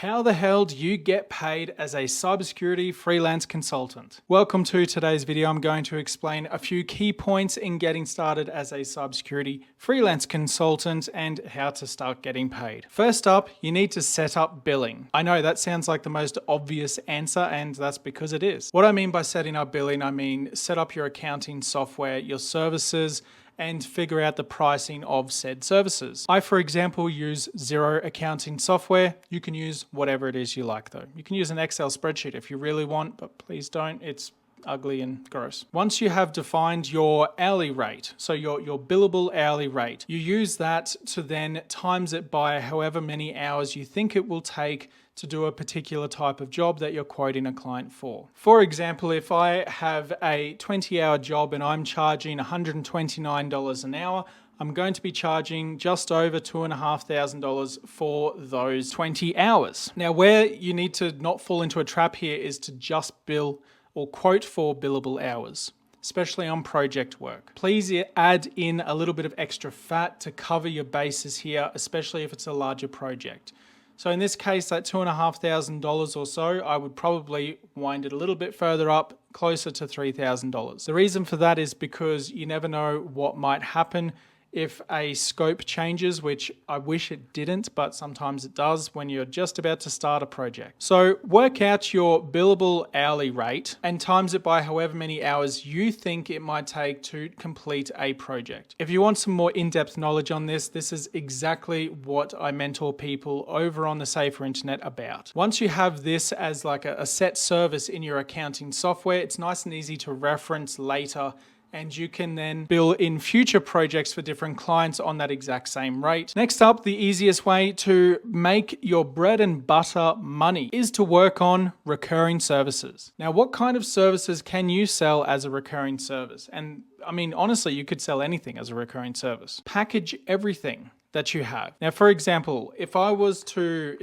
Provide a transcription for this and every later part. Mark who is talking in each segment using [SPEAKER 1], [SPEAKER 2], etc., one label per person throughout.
[SPEAKER 1] How the hell do you get paid as a cybersecurity freelance consultant? Welcome to today's video. I'm going to explain a few key points in getting started as a cybersecurity freelance consultant and how to start getting paid. First up, you need to set up billing. I know that sounds like the most obvious answer, and that's because it is. What I mean by setting up billing, I mean set up your accounting software, your services, and figure out the pricing of said services. I, for example, use Xero accounting software. You can use whatever it is you like though. You can use an Excel spreadsheet if you really want, but please don't. It's ugly and gross. Once you have defined your hourly rate, so your billable hourly rate, you use that to then times it by however many hours you think it will take to do a particular type of job that you're quoting a client for. For example, if I have a 20-hour job and I'm charging $129 an hour, I'm going to be charging just over $2,500 for those 20 hours. Now, where you need to not fall into a trap here is to just bill or quote for billable hours, especially on project work. Please add in a little bit of extra fat to cover your bases here, especially if it's a larger project. So in this case, that $2,500 or so, I would probably wind it a little bit further up, closer to $3,000. The reason for that is because you never know what might happen if a scope changes, which I wish it didn't, but sometimes it does when you're just about to start a project. So work out your billable hourly rate and times it by however many hours you think it might take to complete a project. If you want some more in-depth knowledge on this, this is exactly what I mentor people over on the Safer Internet about. Once you have this as like a set service in your accounting software, it's nice and easy to reference later, and you can then bill in future projects for different clients on that exact same rate. Next up, the easiest way to make your bread and butter money is to work on recurring services. Now, what kind of services can you sell as a recurring service? And I mean, honestly, you could sell anything as a recurring service. Package everything that you have. Now, for example, if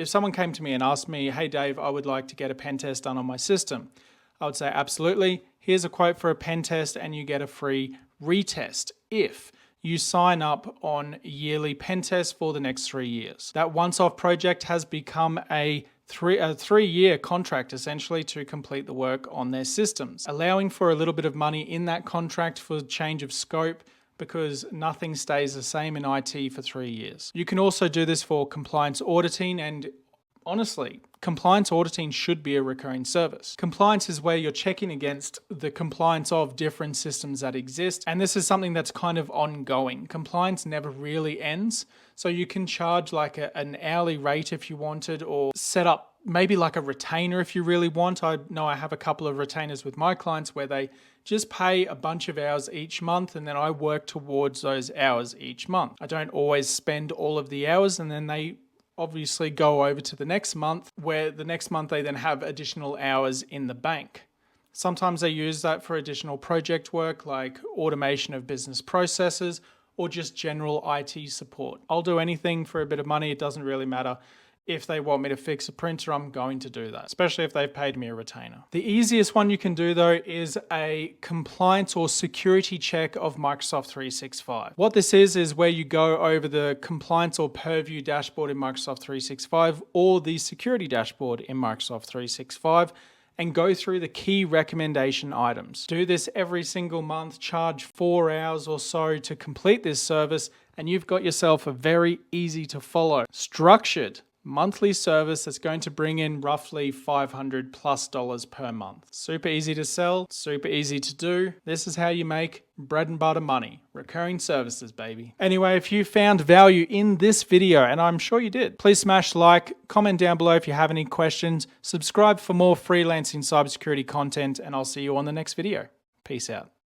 [SPEAKER 1] someone came to me and asked me, hey Dave, I would like to get a pen test done on my system, I would say, absolutely. Here's a quote for a pen test and you get a free retest if you sign up on yearly pen tests for the next 3 years. That once-off project has become a three-year contract essentially to complete the work on their systems, allowing for a little bit of money in that contract for change of scope, because nothing stays the same in IT for 3 years. You can also do this for compliance auditing, and honestly, compliance auditing should be a recurring service. Compliance is where you're checking against the compliance of different systems that exist, and this is something that's kind of ongoing. Compliance never really ends, so you can charge like an hourly rate if you wanted, or set up maybe like a retainer if you really want. I know I have a couple of retainers with my clients where they just pay a bunch of hours each month, and then I work towards those hours each month. I don't always spend all of the hours, and then they obviously go over to the next month, where the next month they then have additional hours in the bank. Sometimes they use that for additional project work like automation of business processes or just general IT support. I'll do anything for a bit of money. It doesn't really matter. If they want me to fix a printer, I'm going to do that, especially if they've paid me a retainer. The easiest one you can do though is a compliance or security check of Microsoft 365. What this is where you go over the compliance or purview dashboard in Microsoft 365 or the security dashboard in Microsoft 365 and go through the key recommendation items. Do this every single month, charge 4 hours or so to complete this service, and you've got yourself a very easy to follow, structured monthly service that's going to bring in roughly $500+ per month. Super easy to sell, super easy to do. This is how you make bread and butter money. Recurring services, baby. Anyway, if you found value in this video, and I'm sure you did, please smash like, comment down below if you have any questions, subscribe for more freelancing cybersecurity content, and I'll see you on the next video. Peace out.